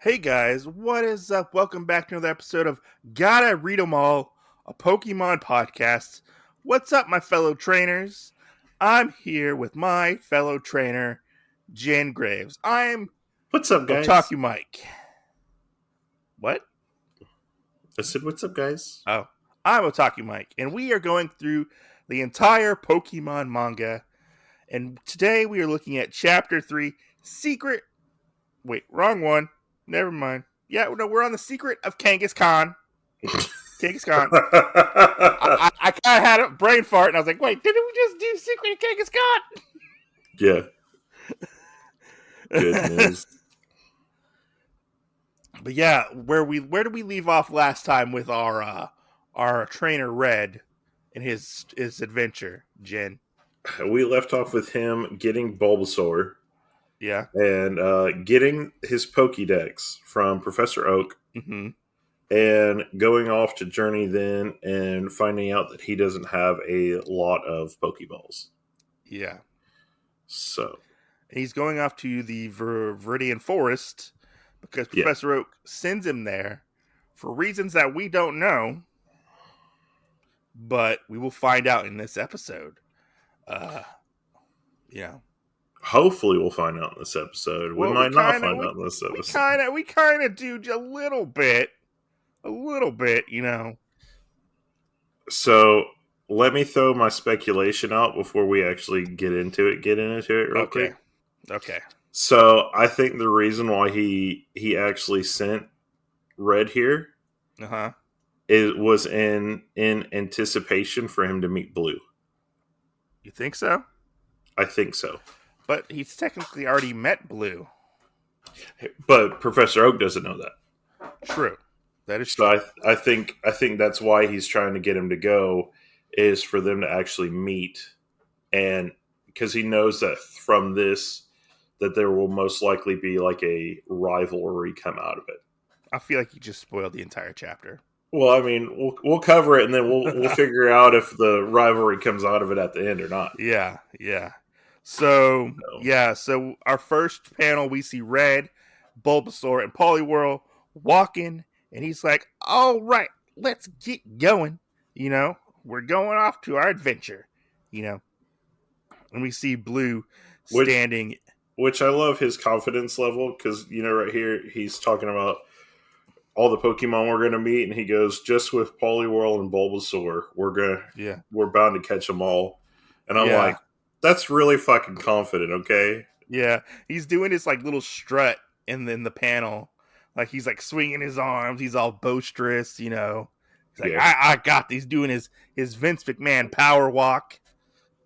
Hey guys, what is up? Welcome back to another episode of Gotta Read 'em All, a Pokemon podcast. What's up, my fellow trainers? I'm here with my fellow trainer, Jen Graves. I'm What's up, guys? Otaku Mike. What? I said, what's up, guys? Oh, I'm Otaku Mike, and we are going through the entire Pokemon manga. And today we are looking at Chapter 3, Secret. Wait, wrong one. Never mind. Yeah, no, we're on the Secret of Kangaskhan. Kangaskhan. I kind of had a brain fart, and I was like, wait, didn't we just do Secret of Kangaskhan? Yeah. Goodness. But yeah, where did we leave off last time with our trainer Red and his adventure, Jen? We left off with him getting Bulbasaur. Yeah. And getting his Pokédex from Professor Oak. Mm-hmm. And going off to Journey then and finding out that he doesn't have a lot of Pokeballs. Yeah. So. And he's going off to the Viridian Forest because Professor Oak sends him there for reasons that we don't know, but we will find out in this episode. Hopefully we'll find out in this episode. We might not find out in this episode. We kind of do a little bit, So let me throw my speculation out before we actually get into it real quick. Okay. So I think the reason why he actually sent Red here was in anticipation for him to meet Blue. You think so? I think so. But he's technically already met Blue. But Professor Oak doesn't know that. True. That is true. So I think that's why he's trying to get him to go, is for them to actually meet, and because he knows that from this that there will most likely be like a rivalry come out of it. I feel like you just spoiled the entire chapter. Well, I mean, we'll cover it, and then we'll figure out if the rivalry comes out of it at the end or not. Yeah. So our first panel, we see Red, Bulbasaur, and Poliwhirl walking, and he's like, all right, let's get going. We're going off to our adventure, And we see Blue standing. Which I love his confidence level, because, right here, he's talking about all the Pokemon we're going to meet, and he goes, just with Poliwhirl and Bulbasaur, we're bound to catch them all. And I'm like, that's really fucking confident, okay? Yeah, he's doing this like little strut in the panel, like he's like swinging his arms. He's all boisterous, He's like, I got these, doing his Vince McMahon power walk,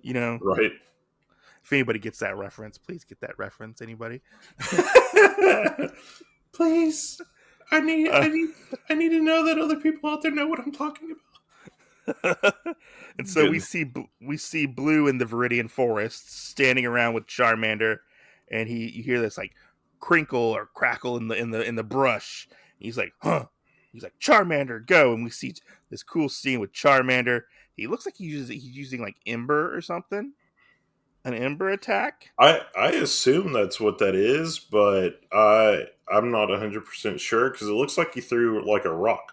Right. If anybody gets that reference, please get that reference. Anybody? Please, I need to know that other people out there know what I'm talking about. And so we see Blue in the Viridian Forest standing around with Charmander, and you hear this like crinkle or crackle in the brush. He's like, huh? He's like, Charmander, go! And we see this cool scene with Charmander. He looks like he's using like Ember or something, an Ember attack. I assume that's what that is, but I'm not 100% sure, because it looks like he threw like a rock.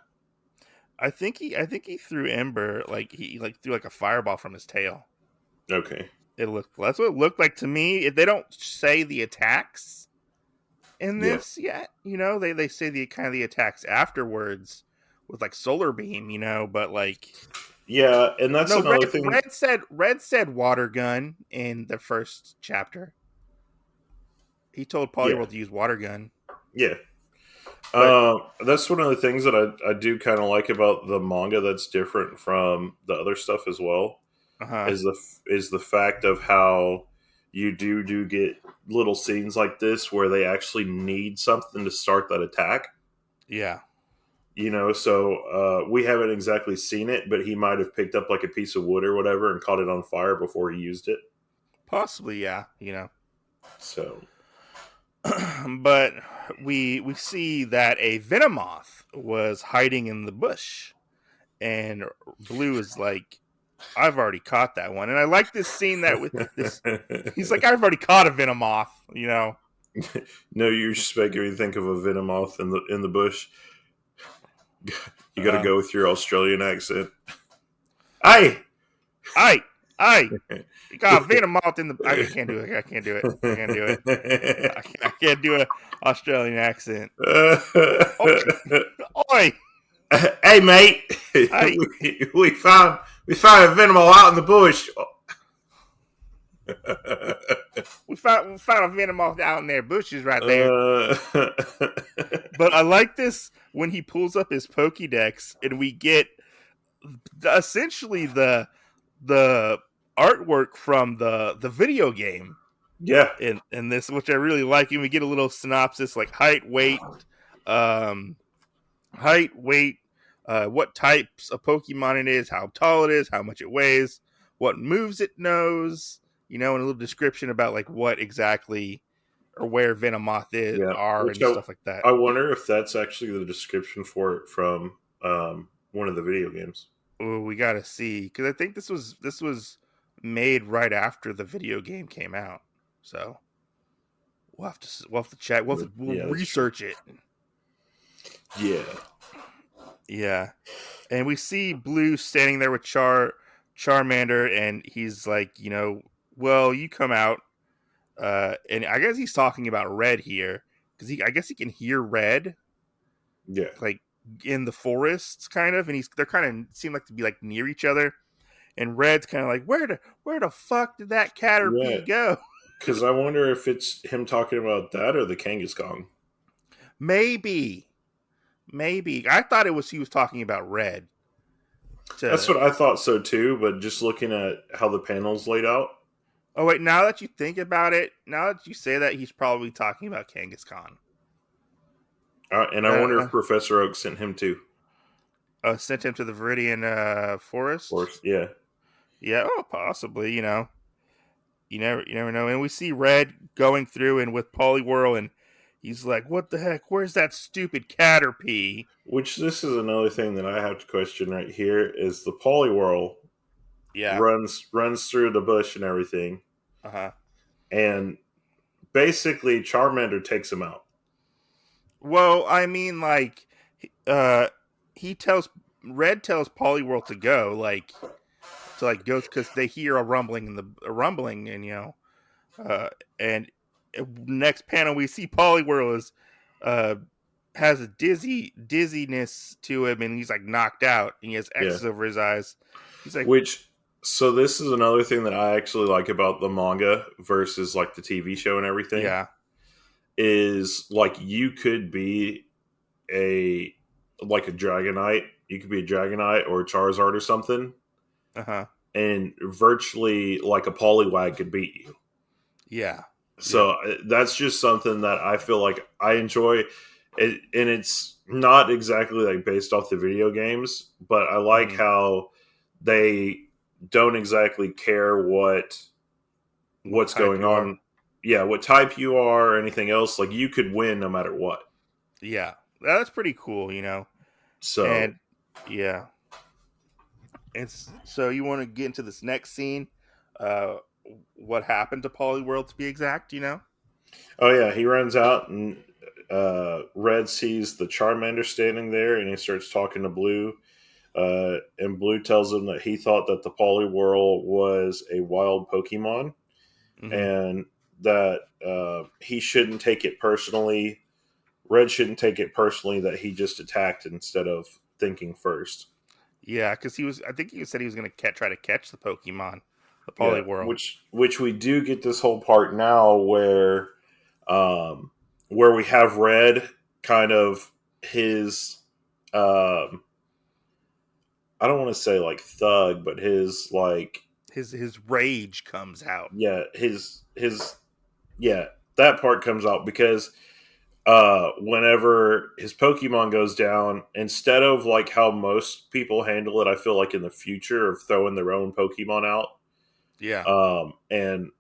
I think he threw Ember, like he threw like a fireball from his tail. Okay. That's what it looked like to me. If they don't say the attacks in this yet, they say the attacks afterwards with like Solar Beam, but like, yeah, and that's another thing. Red said Water Gun in the first chapter. He told Poliwhirl to use Water Gun. Yeah. That's one of the things that I do kind of like about the manga that's different from the other stuff as well, is the fact of how you do get little scenes like this where they actually need something to start that attack. Yeah. So we haven't exactly seen it, but he might have picked up like a piece of wood or whatever and caught it on fire before he used it. Possibly, yeah. So... But we see that a Venomoth was hiding in the bush, and Blue is like, I've already caught that one. And I like this scene that with this, he's like, I've already caught a Venomoth, No, you're just making me think of a Venomoth in the bush. You got to go with your Australian accent. Aye, aye, aye. You got a Venomoth in the. I can't do it. I can't do it. I can't do it. I can't do an Australian accent. Oi, oi. Hey, mate. Hey, we found a Venomoth out in the bush. we found a Venomoth out in their bushes right there. But I like this when he pulls up his Pokédex and we get essentially the artwork from the video game. Yeah. In this, which I really like, and we get a little synopsis like height, weight, what types of Pokemon it is, how tall it is, how much it weighs, what moves it knows, and a little description about like what exactly or where Venomoth are and stuff like that. I wonder if that's actually the description for it from one of the video games. Oh, we gotta see, because I think this was made right after the video game came out, so we'll have to check. We'll research it. Yeah, and we see Blue standing there with Charmander, and he's like, well, you come out, and I guess he's talking about Red here because I guess he can hear Red, like in the forests, kind of, and they're kind of seem like to be like near each other, and Red's kind of like, where the fuck did that Caterpie go? Because I wonder if it's him talking about that or the Kangaskhan. Maybe. I thought he was talking about Red. That's what I thought so too, but just looking at how the panel's laid out. Oh wait, now that you think about it, now that you say that, he's probably talking about Kangaskhan. And I wonder if Professor Oak sent him too. Sent him to the Viridian forest? Yeah. Yeah, possibly, You never know. And we see Red going through and with Poliwhirl, and he's like, what the heck? Where's that stupid Caterpie? Which, this is another thing that I have to question right here, is the Poliwhirl runs through the bush and everything. Uh-huh. And basically Charmander takes him out. Well, I mean, like, Red tells Poliwhirl to go, go, because they hear a rumbling and and next panel we see Poliwhirl has a dizziness to him, and he's like knocked out, and he has X's over his eyes. He's like, so this is another thing that I actually like about the manga versus like the TV show and everything. Yeah, is like you could be a Dragonite. You could be a Dragonite or a Charizard or something. And virtually like a Poliwag could beat you. Yeah. So that's just something that I feel like I enjoy. And it's not exactly like based off the video games, but I like how they don't exactly care what's going on. Yeah, what type you are or anything else. Like, you could win no matter what. Yeah, that's pretty cool, So, and yeah. So you want to get into this next scene? What happened to Poliwhirl, to be exact? Oh yeah, he runs out and Red sees the Charmander standing there, and he starts talking to Blue. And Blue tells him that he thought that the Poliwhirl was a wild Pokemon, and that he shouldn't take it personally. Red shouldn't take it personally that he just attacked instead of thinking first. Yeah, because I think he said he was going to try to catch the Pokemon, the Poliwhirl. Yeah, which we do get this whole part now where we have Red kind of his I don't want to say like thug, but his like his rage comes out. Yeah, that part comes out because whenever his Pokemon goes down, instead of like how most people handle it, I feel like in the future of throwing their own Pokemon out, and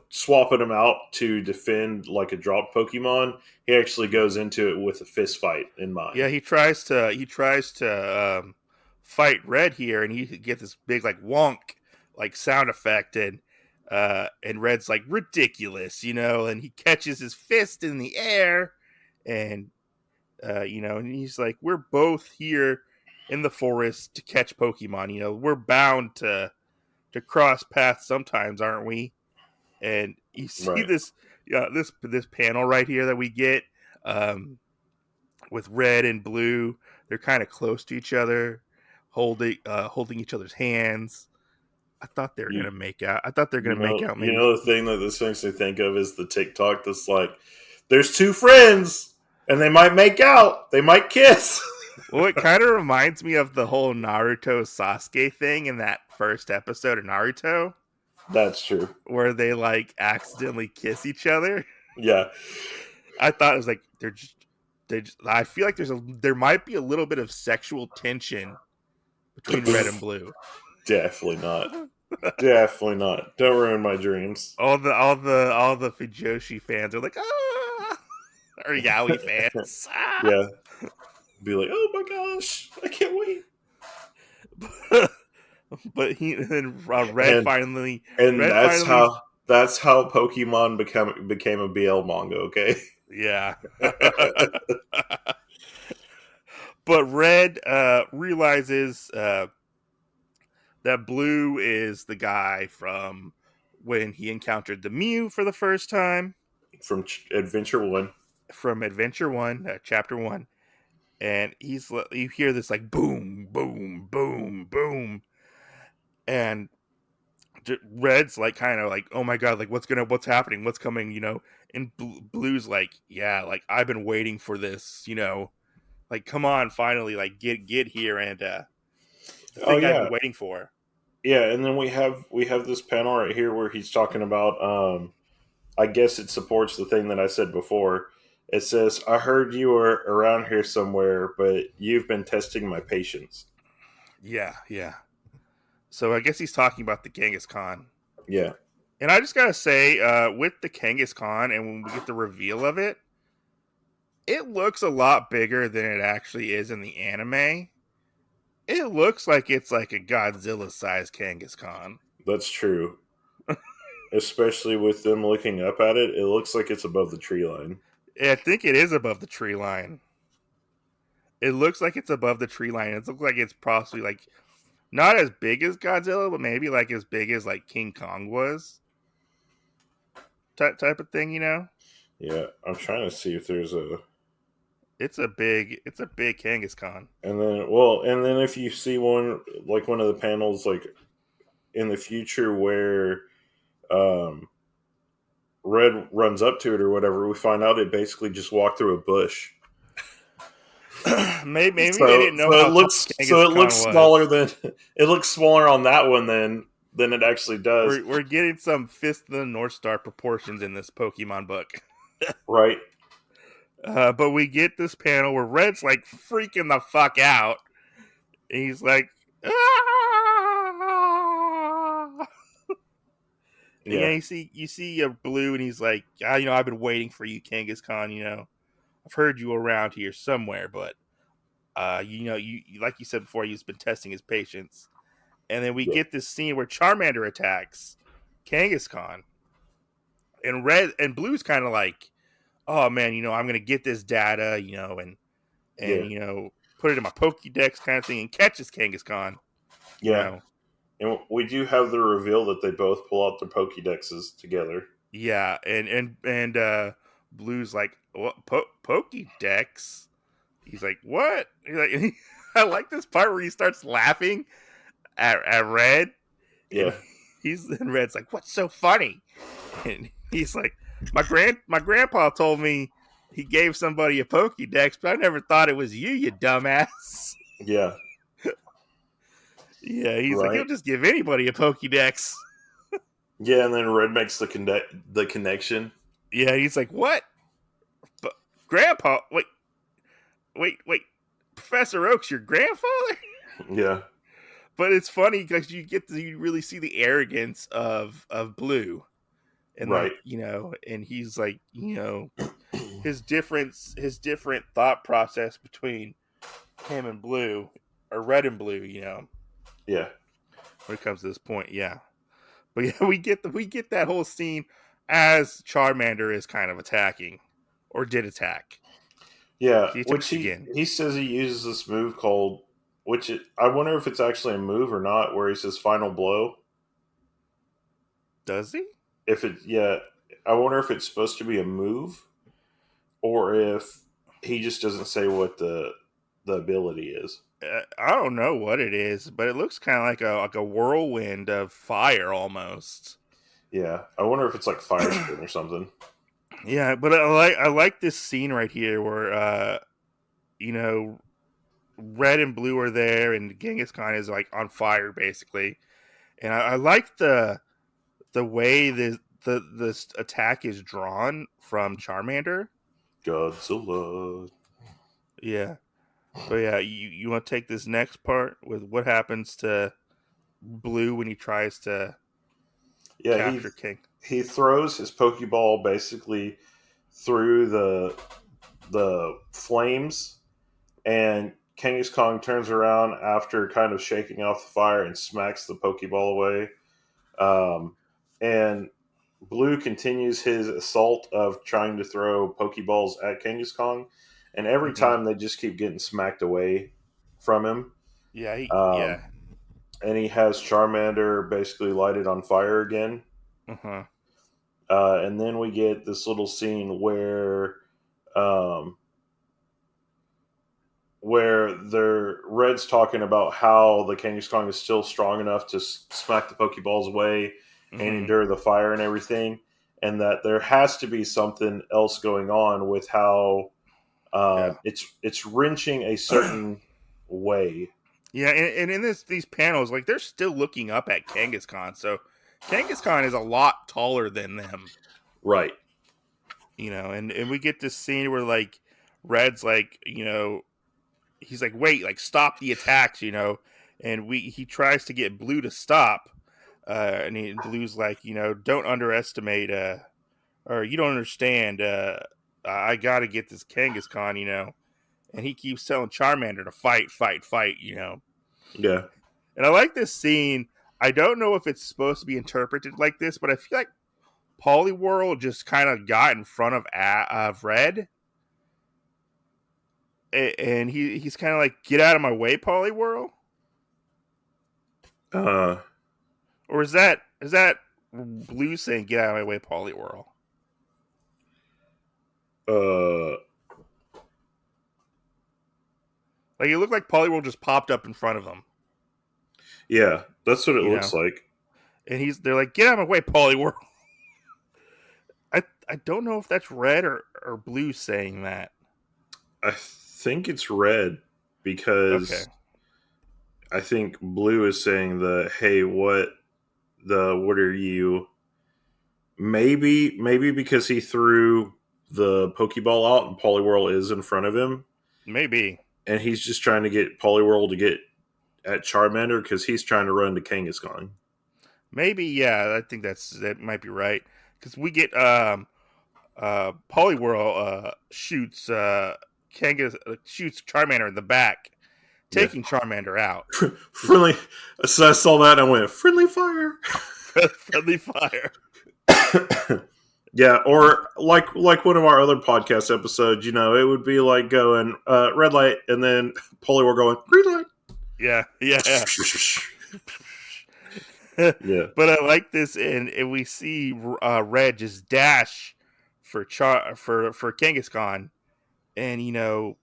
swapping them out to defend like a dropped Pokemon, he actually goes into it with a fist fight in mind. Yeah, he tries to fight Red here, and he gets this big like wonk like sound effect, and And Red's like, ridiculous, and he catches his fist in the air, and and he's like, we're both here in the forest to catch Pokemon. We're bound to cross paths sometimes, aren't we? And you see Right. this panel right here that we get, with Red and Blue. They're kind of close to each other, holding each other's hands. I thought they were You gonna make out. I thought they were gonna make out. Maybe the thing that this makes me think of is the TikTok that's like, there's two friends and they might make out, they might kiss. Well, it kind of reminds me of the whole Naruto Sasuke thing in that first episode of Naruto. That's true. Where they like accidentally kiss each other. Yeah. I thought it was like I feel like there might be a little bit of sexual tension between Red and Blue. Definitely not. Definitely not. Don't ruin my dreams. All the Fujoshi fans are like, ah, or Yaoi fans. Ah. Yeah. Be like, oh my gosh, I can't wait. But Red finally, and that's how Pokemon became a BL manga. Okay. Yeah. But Red realizes that Blue is the guy from when he encountered the Mew for the first time. From Adventure 1. From Adventure 1, Chapter 1. And you hear this like boom, boom, boom, boom. And Red's like kind of like, oh my god, like what's happening? What's coming, And Blue's like, yeah, like I've been waiting for this, like come on, finally, like get here, and the thing I've been waiting for. Yeah, and then we have this panel right here where he's talking about I guess it supports the thing that I said before. It says, I heard you were around here somewhere, but you've been testing my patience. Yeah. So I guess he's talking about the Kangaskhan. Yeah. And I just gotta say, with the Kangaskhan, and when we get the reveal of it, it looks a lot bigger than it actually is in the anime. It looks like it's like a Godzilla-sized Kangaskhan. That's true. Especially with them looking up at it, it looks like it's above the tree line. I think it is above the tree line. It looks like it's above the tree line. It looks like it's possibly like not as big as Godzilla, but maybe like as big as like King Kong was. Type of thing, Yeah, I'm trying to see if there's a. It's a big Kangaskhan. And then if you see one of the panels like in the future where Red runs up to it or whatever, we find out it basically just walked through a bush. maybe they didn't know how it looks smaller than it looks smaller on that one than it actually does. We're getting some Fist of the North Star proportions in this Pokemon book. Right. But we get this panel where Red's like freaking the fuck out. And he's like, ah! Yeah. And you see Blue, and he's like, I've been waiting for you, Kangaskhan. I've heard you around here somewhere, but you like you said before, you've been testing his patience. And then we get this scene where Charmander attacks Kangaskhan, and Red and Blue's kind of like, oh man, I'm gonna get this data, and put it in my Pokédex kind of thing, and catches Kangaskhan. Yeah. And we do have the reveal that they both pull out their Pokédexes together. Yeah, and Blue's like, what, Pokédex? He's like, what? He's like, I like this part where he starts laughing at Red. Yeah. And Red's like, what's so funny? And he's like, my grandpa told me he gave somebody a Pokédex, but I never thought it was you dumbass. Yeah. Yeah, he's like, he'll just give anybody a Pokédex. Yeah, and then Red makes the connection. Yeah, he's like, what? But Grandpa, wait, Professor Oak's your grandfather? Yeah. But it's funny because you really see the arrogance of Blue. And right. And he's like, his different thought process between him and Blue, or Red and Blue, Yeah. when it comes to this point, yeah. But yeah, we get that whole scene as Charmander is kind of attacking, or did attack. Yeah, He which attacks again. he says he uses this move called, I wonder if it's actually a move or not, where he says final blow. Does he? If it, yeah, I wonder if it's supposed to be a move, or if he just doesn't say what the ability is. I don't know what it is, but it looks kind of like a whirlwind of fire almost. Yeah, I wonder if it's like fire spin or something. Yeah, but I like this scene right here where you know, red and blue are there, and Kangaskhan is like on fire basically, and I like the way this attack is drawn from Charmander. Godzilla. Yeah, but yeah, you want to take this next part with what happens to Blue when he tries to Yeah, capture King. he throws his Pokeball basically through the flames, and Kangaskhan turns around after kind of shaking off the fire and smacks the Pokeball away. And Blue continues his assault of trying to throw Pokeballs at Kangaskhan, and every Mm-hmm. time they just keep getting smacked away from him. Yeah, Um, and he has Charmander basically lighted on fire again. uh-huh. And then we get this little scene um, where the Red's talking about how the Kangaskhan is still strong enough to smack the Pokeballs away and Mm-hmm. endure the fire and everything, and that there has to be something else going on with how Yeah. it's wrenching a certain way. Yeah, and in these panels, like they're still looking up at Kangaskhan, so Kangaskhan is a lot taller than them, Right. and we get this scene where like Red's like, he's like, wait, like stop the attacks, and he tries to get Blue to stop, and Blue's like, don't underestimate, or you don't understand, I got to get this Kangaskhan, and he keeps telling Charmander to fight, fight, fight, Yeah. And I like this scene. I don't know if it's supposed to be interpreted like this, but I feel like Poliwhirl just kind of got in front of Red, and he's kind of like, "Get out of my way, Poliwhirl," Uh, or is that Blue saying, "Get out of my way, Poliwhirl"? uh, Like it looked like Poliwhirl just popped up in front of him, yeah, that's what it you looks know, like. and they're like, "Get out of my way, Poliwhirl." I don't know if that's Red or Blue saying that. I think it's Red Okay, because I think Blue is saying hey, what are you? Maybe because he threw the Pokeball out and Poliwhirl is in front of him, maybe. and he's just trying to get Poliwhirl to get at Charmander because he's trying to run to Kangaskhan. Maybe, yeah, I think that might be right because we get Poliwhirl shoots Charmander in the back, Yeah, taking Charmander out. friendly. So I saw that and I went friendly fire. Friendly fire. Yeah, or like one of our other podcast episodes, it would be like going red light and then Poliwhirl going green light. Yeah, yeah. Yeah, But I like this, and we see Red just dash for for Kangaskhan, and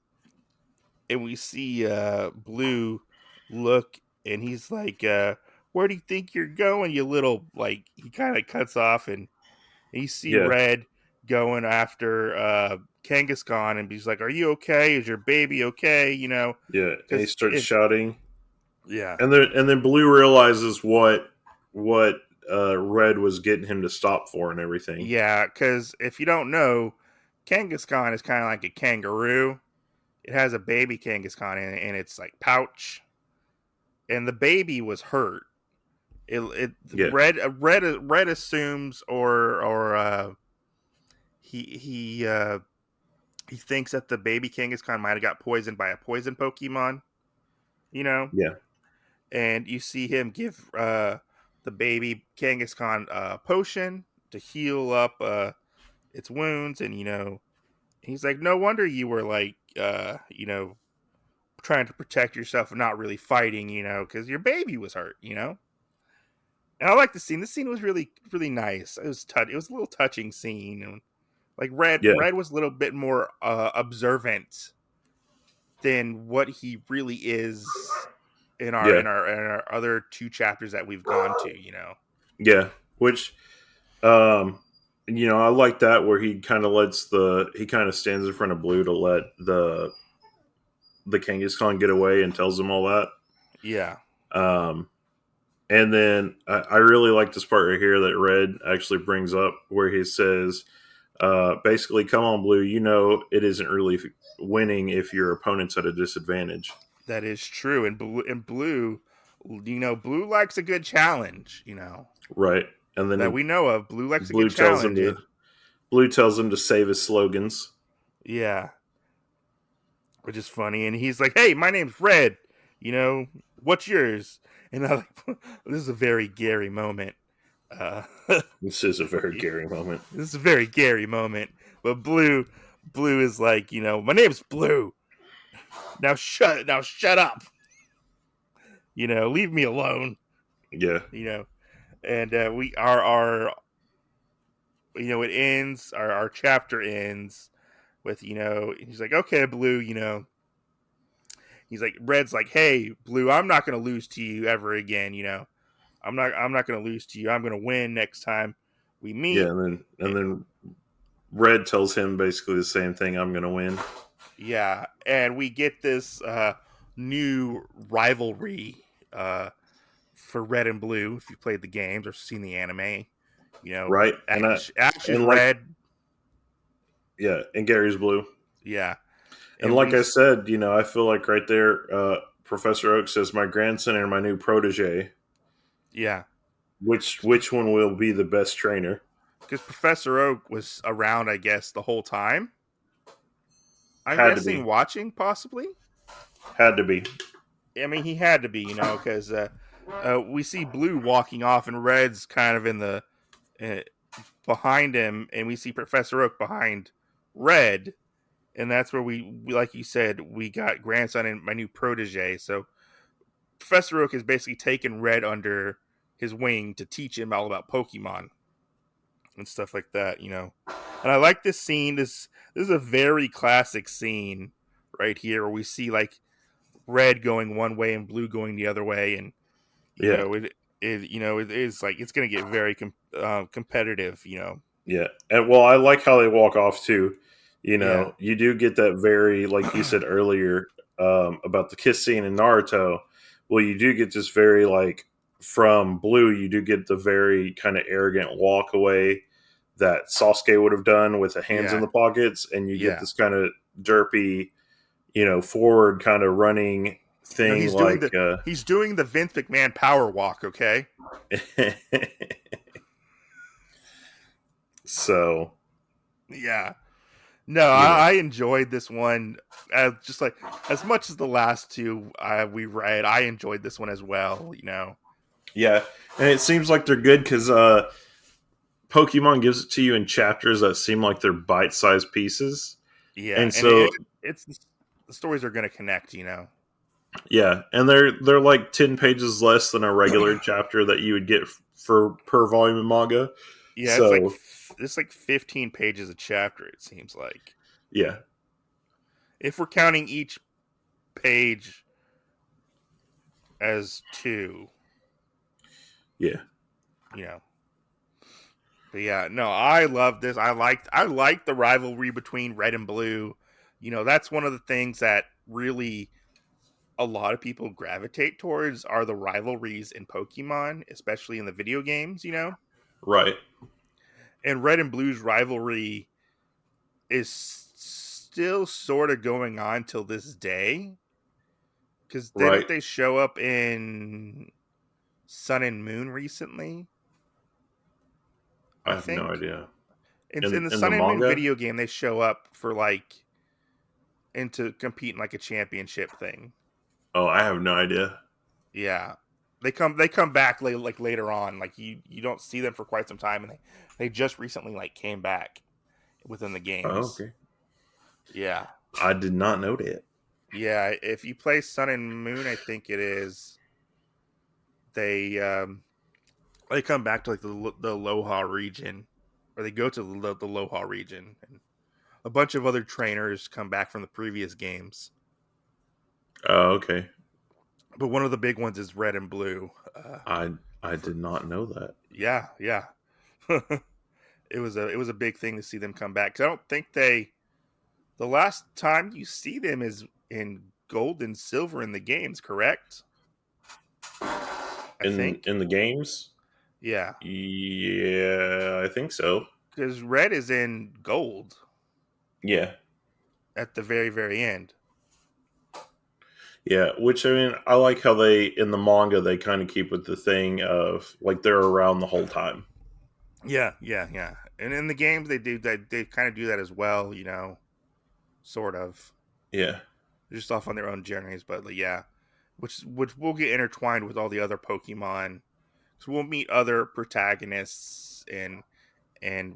and we see Blue look, and he's like, "Where do you think you're going, you little?" Like he kind of cuts off, and you see yeah, Red going after Kangaskhan, and he's like, "Are you okay? Is your baby okay?" yeah. And he Because starts shouting, yeah, and then Blue realizes what Red was getting him to stop for and everything. yeah. Because if you don't know, Kangaskhan is kind of like a kangaroo. It has a baby Kangaskhan in its like pouch, and the baby was hurt. It Yeah, red assumes or he thinks that the baby Kangaskhan might have got poisoned by a poison Pokemon, you know, yeah, and you see him give the baby Kangaskhan potion to heal up its wounds, and he's like, no wonder you were like trying to protect yourself and not really fighting, because your baby was hurt. And I like the scene. This scene was really, really nice. It was a little touching scene, and like Yeah, Red was a little bit more observant than what he really is in our yeah, in our in our other two chapters that we've gone to. yeah. Which, um, I like that where he kind of stands in front of Blue to let the Kangaskhan get away and tells him all that. Yeah, Um, and then I really like this part right here that Red actually brings up where he says, basically, come on, Blue, it isn't really winning if your opponent's at a disadvantage. that is true. And Blue, Blue likes a good challenge. Right. And then That we know of. Blue likes a good Blue tells him challenge. to Blue tells him to save his slogans. Yeah, which is funny. And he's like, "Hey, my name's Red. What's yours?" And I like, this is a very Gary moment. Uh, This is a very Gary moment. this is a very Gary moment. But Blue is like, my name's Blue. Now shut up. Leave me alone. Yeah. And we our it ends. Our chapter ends with he's like, okay, Blue. He's like, Red's like, hey, Blue, I'm not gonna lose to you ever again. I'm not gonna lose to you. I'm gonna win next time we Yeah, meet. and then Red tells him basically the same thing, I'm gonna win. Yeah, and we get this new rivalry for Red and Blue. If you played the games or seen the anime, Right? Ash is And like red. yeah, and Gary's blue. Yeah, And and like I said, I feel like right there, Professor Oak says my grandson and my new protege. yeah, Which one will be the best trainer? because Professor Oak was around, I guess, the whole time. I'm Had to guessing be. watching, possibly. Had to be. I mean, he had to be, because we see Blue walking off, and Red's kind of in the uh, behind him, and we see Professor Oak behind Red, and that's where we like you said, we got grandson and my new protege. So Professor Oak has basically taken Red under his wing to teach him all about Pokemon and stuff like that. And I like this scene. This is a very classic scene right here where we see like Red going one way and Blue going the other way, and Yeah. it is like it's going to get very competitive. Yeah. And well, I like how they walk off too. Yeah, You do get that very, like you said earlier, about the kiss scene in Naruto. Well, you do get this very, like, from Blue, you do get the very kind of arrogant walk away that Sasuke would have done with the hands in yeah, the pockets. And you get yeah. this kind of derpy, forward kind of running No, thing like, he's doing the Vince McMahon power walk. Okay. so, Yeah. No, you know, I enjoyed this one just like as much as the last two we read. I enjoyed this one as well. yeah. And it seems like they're good because, Pokemon gives it to you in chapters that seem like they're bite-sized pieces, Yeah, and and so it's the stories are going to connect. yeah, and they're like 10 pages less than a regular chapter that you would get for per volume of manga. Yeah, So it's like 15 pages a chapter. It seems like yeah, if we're counting each page as two, yeah, you know. But yeah, no, I love this. I liked the rivalry between Red and Blue. That's one of the things that really a lot of people gravitate towards are the rivalries in Pokemon, especially in the video games. right, And Red and Blue's rivalry is still sort of going on till this day. Because didn't right. they show up in Sun and Moon recently? I I have no think idea. in the In the Sun and Moon manga, video game, they show up for like and to compete in like a championship thing. oh, I have no idea. Yeah, They come back like later on. Like you don't see them for quite some time, and they just recently like came back within the Oh, games. okay. Yeah. I did not know that. Yeah, if you play Sun and Moon, I think it is they they come back to like the Aloha region, or they go to the Aloha region, and a bunch of other trainers come back from the previous games. Oh, okay. But one of the big ones is Red and Blue. I For, did not know that. yeah, yeah. It was a big thing to see them come back. 'Cause I don't think the last time you see them is in gold and silver in the games, correct? I think. In the games? Yeah, Yeah, I think so. because Red is in gold Yeah. at the very end. Yeah, which I mean, I like how they in the manga they kind of keep with the thing of like they're around the whole time. Yeah, yeah, yeah. And in the games they do that. They kind of do that as well. Sort of. Yeah. They're just off on their own journeys, but like, yeah, which will get intertwined with all the other Pokemon. So we'll meet other protagonists and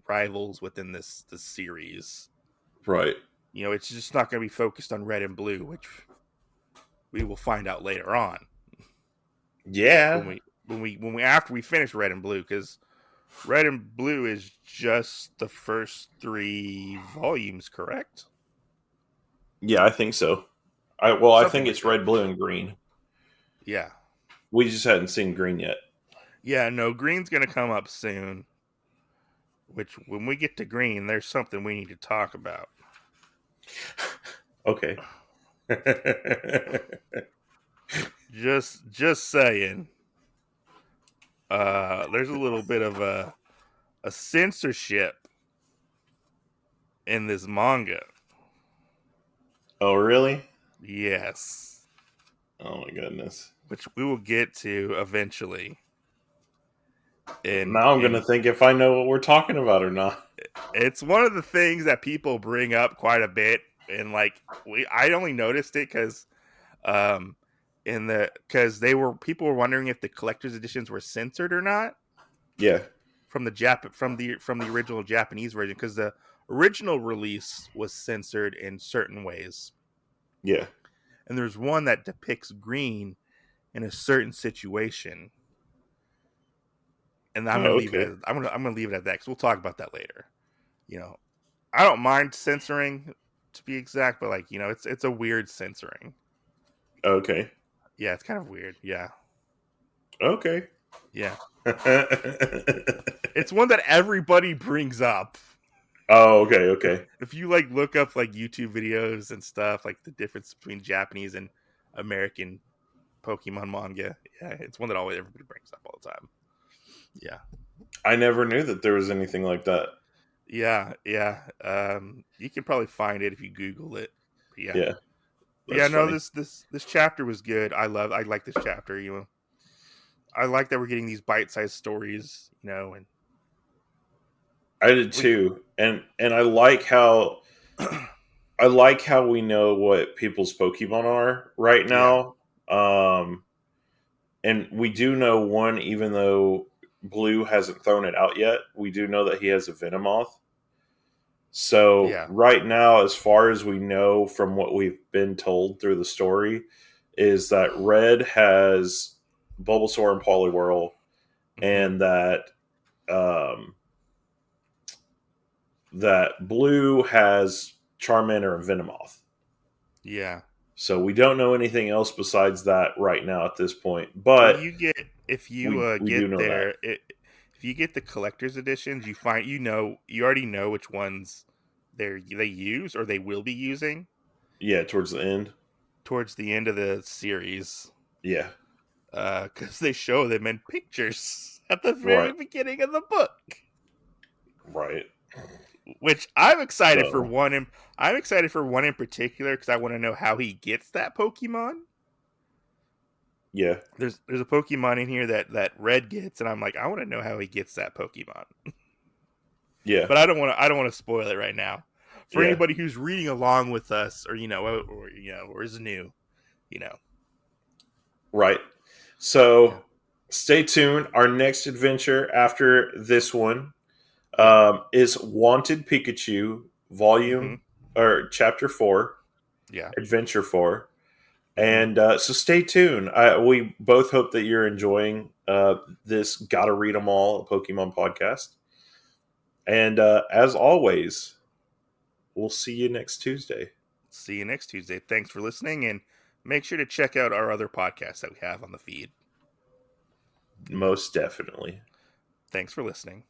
rivals within this series. Right. It's just not going to be focused on Red and Blue, which we will find out later on Yeah. when we after we finish Red and Blue, because Red and Blue is just the first 3 volumes, correct? Yeah, I think so. I Something think like it's that. red, blue, and green. Yeah, We just hadn't seen green yet. yeah. No, Green's going to come up soon. Which, when we get to Green, there's something we need to talk about. Okay. Just saying. There's a little bit of a censorship in this manga. Oh, really? Yes. Oh my goodness. Which we will get to eventually. And Now I'm going to and think if I know what we're talking about or not. it's one of the things that people bring up quite a bit. And like I only noticed it because um because people were wondering if the collector's editions were censored or not Yeah. from the original Japanese version, because the original release was censored in certain ways. Yeah. And there's one that depicts Green in a certain situation, and I'm gonna Oh, leave it okay. as I'm gonna leave it at that, because we'll talk about that later. You know, I don't mind censoring, to be exact, but like it's a weird censoring. Okay. Yeah, it's kind of weird. Yeah, Okay. yeah. It's one that everybody brings up. Oh, okay. If Okay. if you like look up like YouTube videos and stuff, like the difference between Japanese and American Pokemon manga, yeah, it's one that always everybody brings up all the time. Yeah, I never knew that there was anything like that. yeah, yeah. You can probably find it if you Google it. But yeah, Yeah. That's yeah. No, funny. this chapter was good. I like this chapter. I like that we're getting these bite-sized stories. And I did we. too. And I like how we know what people's Pokemon are right Yeah, now. And we do know one, even though Blue hasn't thrown it out yet, we do know that he has a Venomoth. So yeah, right now, as far as we know from what we've been told through the story, is that Red has Bulbasaur and Poliwhirl, hmm, and um, that Blue has Charmander and Venomoth. yeah. So we don't know anything else besides that right now at this point. Well, But you get if you we do get know that. there, if you get the collector's editions, you find you already know which ones they use or they will be using Yeah, towards the end. towards the end of the series, Yeah. because they show them in pictures at the very Right. beginning of the book. Right. Which I'm excited for So one. I'm excited for one in particular because I want to know how he gets that Pokemon. yeah. There's a Pokemon in here that Red gets, and I'm like, I want to know how he gets that Pokemon. Yeah. But I don't want to spoil it right now. For Yeah. anybody who's reading along with us, or is new, you know. Right. So Yeah. stay tuned. Our next adventure after this one is Wanted Pikachu Mm-hmm. Volume or Chapter 4, Yeah. Adventure 4. Mm-hmm. And so stay tuned. We both hope that you're enjoying this Gotta Read 'em All Pokemon podcast. And as always, we'll see you next Tuesday. See you next Tuesday. Thanks for listening, and make sure to check out our other podcasts that we have on the feed. Most definitely. Thanks for listening.